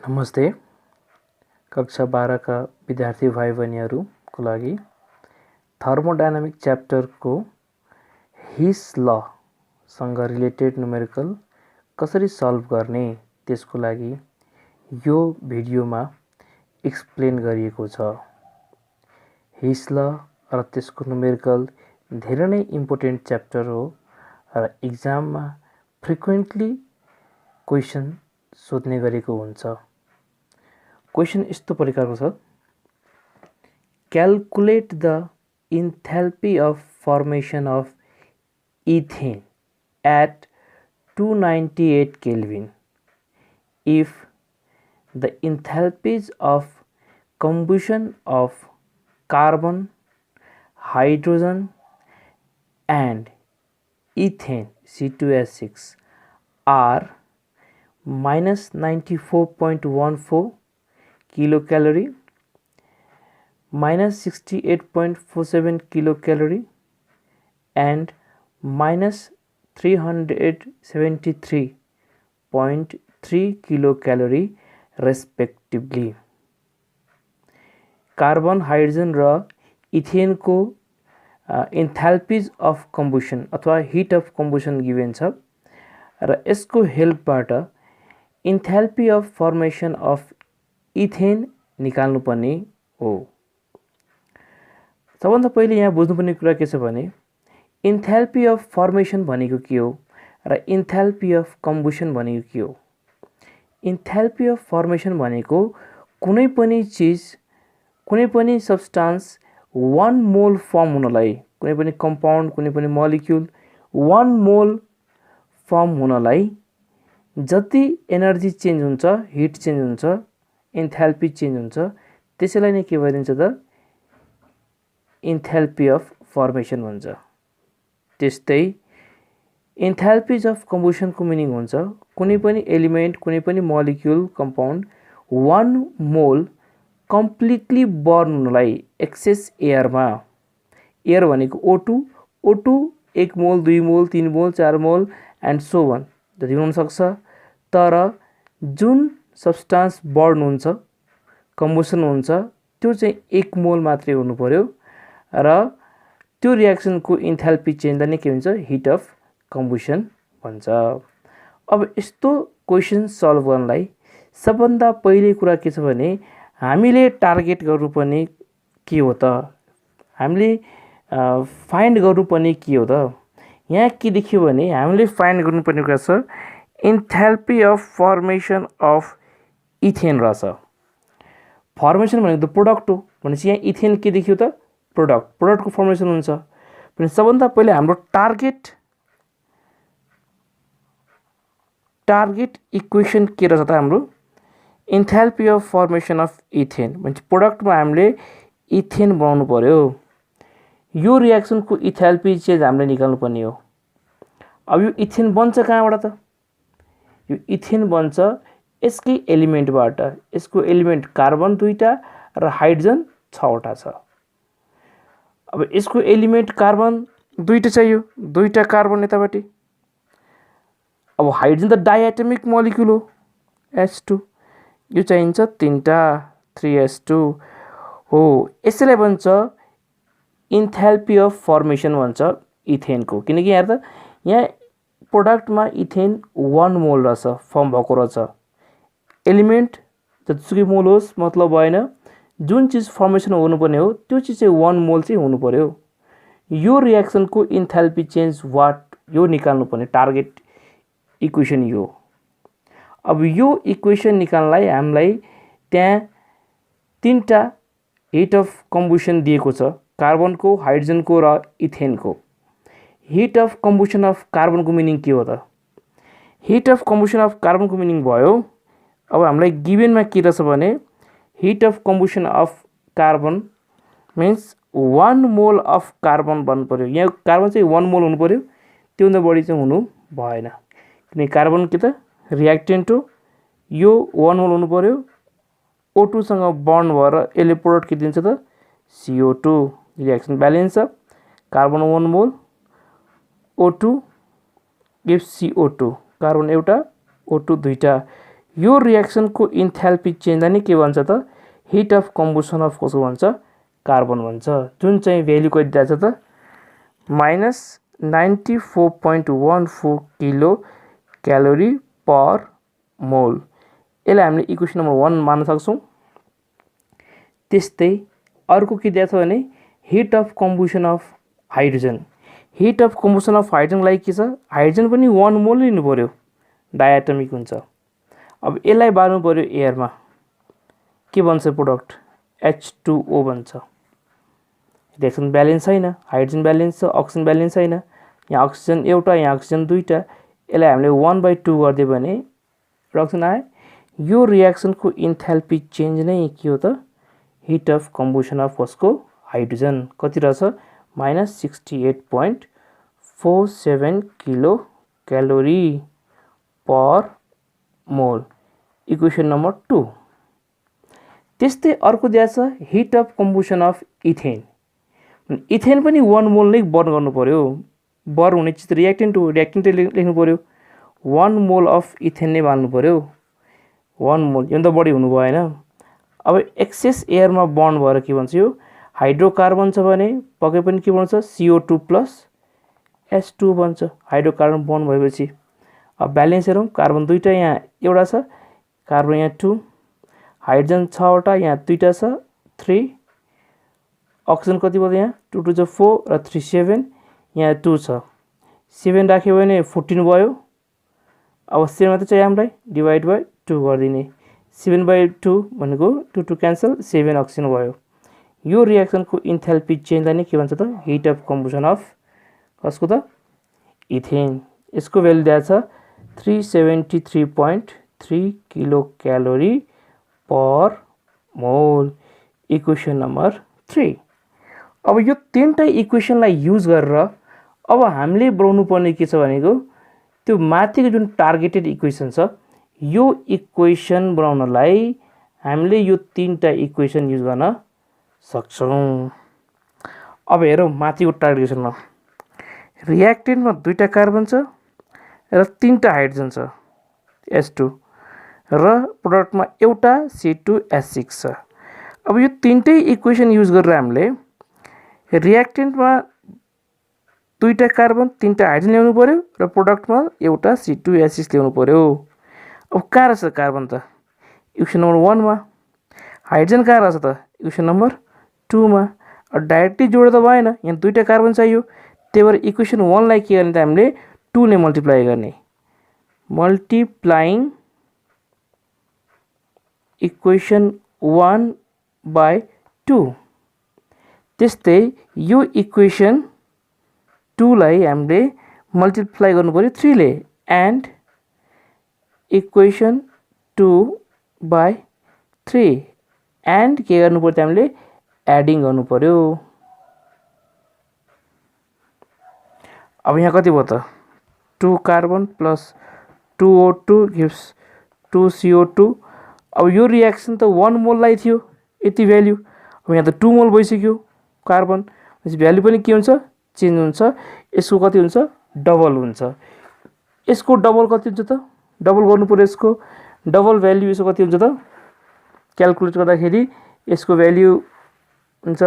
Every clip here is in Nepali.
नमस्ते। कक्षा 12 का विद्यार्थी भाइ बहिनीहरूको लागि थर्मोडायनामिक च्याप्टरको हिस ल सँग रिलेटेड न्युमेरिकल कसरी सल्भ गर्ने त्यसको लागि यो भिडियोमा एक्सप्लेन गरिएको छ। हिस ल र त्यसको न्युमेरिकल धेरै नै इम्पोर्टेन्ट च्याप्टर हो र एक्जाममा फ्रिक्वेन्टली क्वेसन सोध्ने गरेको हुन्छ। क्वेसन यस्तो प्रकारको छ, calculate the enthalpy of formation of ethane at 298 Kelvin if the enthalpies of combustion of carbon, hydrogen and ethane C2H6 are minus 94.14 kilocalorie, minus 68.47 kilocalorie and minus 373.3 kilocalorie respectively. Carbon, hydrogen र इथेनको इन्थाल्पिज अफ कम्बुसन अथवा हिट अफ कम्बुसन गिभेन छ र यसको हेल्पबाट enthalpy of formation of ethane निकाल्नुपर्ने हो। सबभन्दा पहिले यहाँ बुझ्नुपर्ने कुरा के छ भने इन्थाल्पी अफ फर्मेसन भनेको के हो र इन्थाल्पी अफ कम्बुसन भनेको के हो। इन्थाल्पी अफ फर्मेसन भनेको कुनै पनि चिज, कुनै पनि सब्स्टान्स 1 मोल फर्म हुनलाई, कुनै पनि कम्पाउन्ड, कुनै पनि मोलिक्युल 1 मोल फर्म हुनलाई जति एनर्जी चेन्ज हुन्छ, हिट चेन्ज हुन्छ, इन्थाल्पी चेन्ज हुन्छ, त्यसैलाई नै के भनिन्छ त इन्थाल्पी अफ फर्मेसन भन्छ। त्यस्तै इन्थाल्पिज अफ कम्बुसनको मिनिङ हुन्छ कुनै पनि एलिमेन्ट, कुनै पनि मोलिक्युल, कम्पाउन्ड 1 मोल कम्प्लिटली बर्न हुनलाई एक्सेस एयरमा, एयर भनेको O2 1 मोल, 2 मोल, 3 मोल, 4 मोल एन्ड सो अन जति हुन सक्छ, तर जुन सब्स्टान्स बर्न हुन्छ, कम्बुसन हुन्छ, त्यो चाहिँ 1 मोल मात्रै हुनु पर्यो र त्यो रियाक्सनको इन्थाल्पी चेन्जलाई नै के भन्छ हिट अफ कम्बुसन भन्छ। अब यस्तो क्वेसन सल्भ गर्नलाई सबभन्दा पहिले कुरा के छ भने हामीले टार्गेट गर्नुपर्ने के हो त, हामीले फाइन्ड गर्नुपर्ने के हो त। यहाँ के देखियो भने हामीले फाइन्ड गर्नुपर्ने कुरा छ enthalpy of formation of ethane रहेछ। फर्मेसन भनेको त प्रोडक्ट हो भनेपछि यहाँ इथेन के देखियो त प्रोडक्टको फर्मेसन हुन्छ भने सबभन्दा पहिले हाम्रो टार्गेट इक्वेसन के रहेछ त हाम्रो enthalpy of formation of ethane भनेपछि प्रोडक्टमा हामीले इथेन बनाउनु पर्यो। यो रियाक्सनको इथाल्पी चेन्ज हामीले निकाल्नु पर्ने हो। अब यो इथेन बन्छ कहाँबाट त? यो इथेन बन्छ यसकै एलिमेन्टबाट। यसको एलिमेन्ट कार्बन 2टा र हाइड्रोजन 6वटा छ। अब यसको एलिमेन्ट कार्बन 2टा चाहियो, 2टा कार्बन यतापट्टि। अब हाइड्रोजन त डाइएटमिक मोलिक्युल हो, H2, यो चाहिन्छ 3टा 3H2 हो। यसैलाई भन्छ इन्थाल्पी अफ फर्मेसन भन्छ इथेनको, किनकि यहाँ प्रोडक्टमा इथेन 1 मोल रहेछ, फर्म भएको रहेछ। एलिमेन्ट जतिसुकै मोल होस् मतलब भएन, जुन चिज फर्मेसन हुनुपर्ने हो त्यो चिज चाहिँ 1 मोल चाहिँ हुनु पर्यो। यो रियाक्सनको इन्थाल्पी चेन्ज वाट यो निकाल्नु पर्ने टार्गेट इक्वेसन यो। अब यो इक्वेसन निकाल्नलाई हामीलाई त्यहाँ 3टा हिट अफ कम्बुसन दिएको छ, कार्बनको, हाइड्रोजनको र इथेनको। हिट अफ कम्बुसन अफ कार्बनको मिनिङ के हो त? हिट अफ कम्बुसन अफ कार्बनको मिनिङ भयो, अब हामीलाई गिभेनमा के रहेछ भने heat of combustion of carbon means 1 mole of carbon बन्नु पर्यो। यहाँ कार्बन चाहिँ 1 मोल हुनु पर्यो, त्योभन्दा बढी चाहिँ हुनु भएन, किनकि कार्बन के त रियाक्टेन्ट हो। यो 1 मोल हुनु पर्यो, O2 सँग बन्ड भएर यसले प्रोडक्ट के दिन्छ त CO2। रियाक्सन ब्यालेन्स छ, कार्बन 1 मोल, O2 gives CO2, कार्बन एउटा, O2 दुईटा, यो रियाक्सनको इन्थ्याल्पी चेन्जलाई नै के भन्छ त हिट अफ कम्बुसन अफ कसो भन्छ कार्बन भन्छ जुन चाहिँ भ्यालु कति दिएको छ त -94.14 किलो क्यालोरी पर मोल यसलाई हामीले इक्वेसन नम्बर 1 मान्न सक्छौं त्यस्तै अर्को के दिएको छ भने heat of combustion of hydrogen heat of combustion of hydrogen लागि के छ हाइड्रोजन पनि 1 मोल लिनु पर्यो डायटोमिक हुन्छ अब यसलाई बाल्नु पर्यो एयरमा के बन्छ प्रोडक्ट H2O बन्छ रिएक्सन ब्यालेन्स छैन हाइड्रोजन ब्यालेन्स छ अक्सिजन ब्यालेन्स छैन यहाँ अक्सिजन एउटा यहाँ अक्सिजन दुईटा यसलाई हामीले 1/2 गर्दियो भने रिएक्सन आयो यो रिएक्सनको इन्थ्याल्पी चेन्ज नै के हो त हिट अफ कम्बुसन अफ कसको हाइड्रोजन कति रहेछ -68.47 किलो क्यालोरी पर मोल इक्वेसन नम्बर 2 त्यस्तै अर्को दिएको छ heat of combustion of ethane ethane पनि 1 मोल नै बर्न गर्नु पर्यो बर्न हुने चिज रिएक्टेन्ट हो रिएक्टेन्ट लेख्नु पर्यो 1 मोल अफ इथेन नै बाल्नु पर्यो 1 मोल यो त बढी हुनु भएन अब एक्सेस एयरमा बर्न भएर के भन्छ यो हाइड्रोकार्बन छ भने पक्कै पनि के बन्छ CO2 + H2 बन्छ हाइड्रोकार्बन बर्न भएपछि अब ब्यालेन्स हेरौँ कार्बन दुईटा यहाँ एउटा छ कार्बन यहाँ 2 हाइड्रोजन 6 वटा यहाँ दुईटा छ 3 अक्सिजन कति भयो यहाँ 2 2 4 र 3 7 यहाँ 2 छ 7 राख्यो भने 14 भयो अब 7 मात्र चाहियो हामीलाई डिभाइड बाइ 2 गरिदिने 7/2 भनेको 2 2 क्यान्सल 7 अक्सिजन भयो यो रिएक्सनको इन्थ्याल्पी चेन्जलाई नै के भन्छ त हिट अफ कम्बुसन अफ कसको त इथेन यसको भ्यालु दिएको छ 373.3 किलो क्यालोरी पर मोल इक्वेसन नम्बर 3 अब यो तीनटा इक्वेसनलाई युज गरेर अब हामीले बनाउनु पर्ने के छ भनेको त्यो माथिको जुन टार्गेटेड इक्वेसन छ यो इक्वेसन बनाउनलाई हामीले यो तीनटा इक्वेसन युज गर्न सक्छौं अब हेरौं माथिको टार्गेटेडमा रिएक्टेन्टमा दुईटा कार्बन छ र तीनटा हाइड्रोजन छ H2 र प्रोडक्टमा एउटा C2H6 छ अब यो तीनटै इक्वेसन युज गरेर हामीले रिएक्टेन्टमा दुईटा कार्बन तीनटा हाइड्रोजन ल्याउनु पर्यो र प्रोडक्टमा एउटा C2H6 ल्याउनु पर्यो अब कहाँ रहेछ कार्बन त इक्वेसन नम्बर 1 मा हाइड्रोजन कहाँ रहेछ त इक्वेसन नम्बर 2 मा डाइरेक्टली जोड्दा त भएन यहाँ दुईटा कार्बन चाहियो त्यही भएर इक्वेसन 1 लाई के गर्ने त हामीले 2 ले मल्टिप्लाई गर्ने मल्टिप्लाइङ इक्वेसन 1/2 त्यस्तै यो इक्वेसन 2 लाई हामीले मल्टिप्लाई गर्नु पर्यो 3 ले एन्ड इक्वेसन 2/3 एन्ड के गर्नु पर्यो हामीले एडिङ गर्नु पर्यो अब यहाँ कति भयो त 2 carbon plus 2O2 gives 2 CO2 अब यो रिएक्सन त 1 मोल लाई थियो यति भ्यालु अब यहाँ त 2 मोल भइसक्यो कार्बन त्यसपछि भ्यालु पनि के हुन्छ चेन्ज हुन्छ यसको कति हुन्छ डबल हुन्छ यसको डबल कति हुन्छ त डबल गर्नु पर्यो यसको डबल भ्यालु यसको कति हुन्छ त क्याल्कुलेट गर्दाखेरि यसको भ्यालु हुन्छ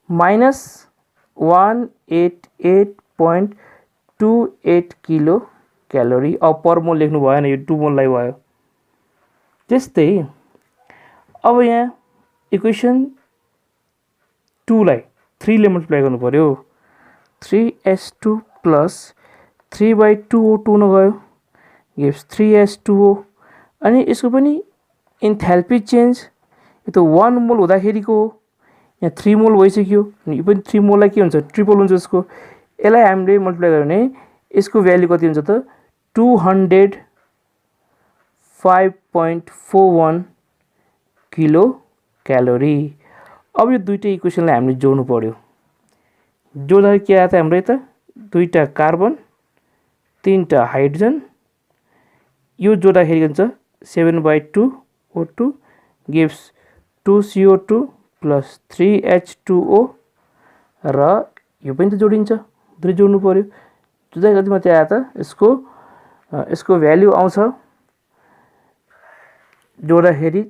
-188.28 किलो क्यालोरी अब पर मोल लेख्नु भएन यो 2 मोल लाई भयो त्यस्तै अब यहाँ इक्वेसन 2 लाई 3 ले मल्टिप्लाई गर्नु पर्यो 3H2 + 3/2O2 न गयो गिव्स 3H2O अनि यसको पनि इन्थ्याल्पी चेन्ज यो त 1 मोल हुँदाखेरिको हो यहाँ 3 मोल भइसक्यो अनि यो पनि 3 मोल लाई के हुन्छ ट्रिपल हुन्छ यसको यसलाई हामीले मल्टिप्लाई गर्यो भने यसको भ्यालु कति हुन्छ त 205.41 किलो क्यालोरी अब यो दुईटै इक्वेसनलाई हामीले जोड्नु पर्यो जोड्दा के आयो त हाम्रो त दुईटा कार्बन तीनटा हाइड्रोजन यो जोड्दाखेरि हुन्छ 7/2 O2 gives 2 CO2 plus 3H2O र यो पनि त जोडिन्छ दुई जोड्नु पर्यो जुदा कति मात्रै आयो त यसको भ्यालु आउँछ जोड्दाखेरि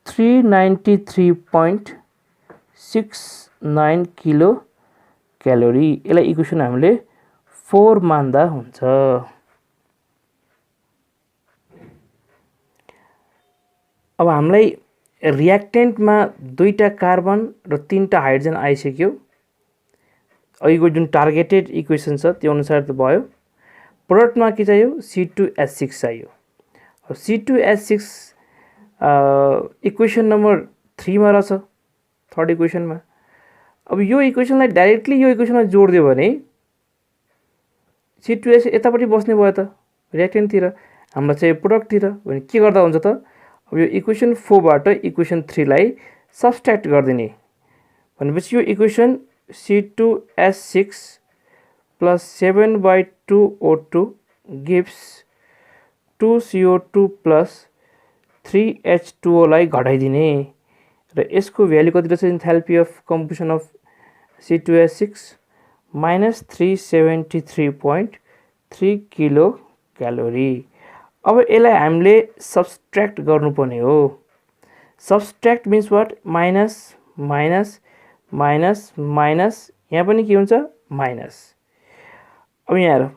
393.69 किलो क्यालोरी। यसलाई इक्वेसन हामीले 4 मान्दा हुन्छ। अब हामीलाई रियाक्टेन्टमा 2टा कार्बन र 3टा हाइड्रोजन आइसक्यो। अघिको जुन टार्गेटेड इक्वेसन छ त्यो अनुसार त भयो। प्रोडक्टमा के चाहियो? C2H6 चाहियो। अब C2H6 इक्वेसन नम्बर 3 मा रहेछ, थर्ड इक्वेसनमा। अब यो इक्वेसनलाई डाइरेक्टली यो इक्वेसनमा जोड्दियो भने C2H यतापट्टि बस्ने भयो त रियाक्टेन्टतिर, हामीलाई चाहिँ प्रोडक्टतिर। भने के गर्दा हुन्छ त? अब यो इक्वेसन 4 बाट इक्वेसन 3 लाई सब्स्ट्र्याक्ट गरिदिने भनेपछि यो equation C2H6 plus 7/2O2 gives 2CO2 plus 3H2O लाई घटाइदिने र यसको भ्यालु कति रहेछ? Enthalpy of composition of C2H6 -373.3 kilo calorie. अब यसलाई हामीले सब्स्ट्र्याक्ट गर्नुपर्ने हो। Subtract means what? Minus minus minus minus, यहाँ पनि के हुन्छ? माइनस। अब यहाँ हेर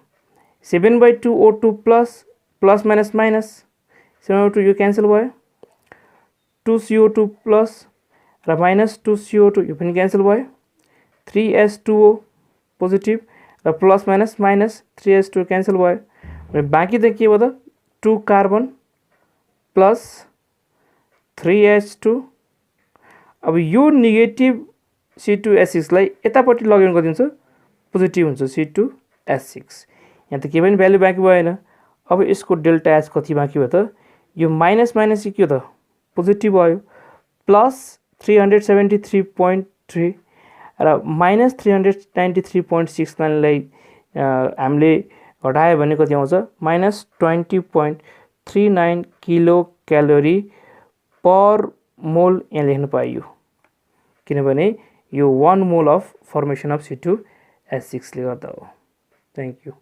7/2O2 plus plus minus minus 7/2 यो क्यान्सल भयो, 2CO2 प्लस र माइनस 2CO2 यो पनि क्यान्सल भयो, 3H2O पोजिटिभ र plus minus minus 3H2 cancel भयो। बाँकी त के भयो त? 2 कार्बन प्लस 3H2। अब यो नेगेटिभ C2H6 लाई यतापट्टि लगइन गरिदिन्छ, पोजिटिभ हुन्छ C2H6। यहाँ त के पनि भ्यालु बाँकी भएन। अब यसको डेल्टा एच कति बाँकी भयो त? यो माइनस माइनस के हो त? पोजिटिभ भयो, प्लस 373.3 र माइनस 393.69 लाई हामीले घटायो भने कति आउँछ? -20.39 किलो क्यालोरी पर मोल यहाँ लेख्न पाइयो, किनभने यो 1 mole of formation of C2H6 ले गर्दा हो। Thank you.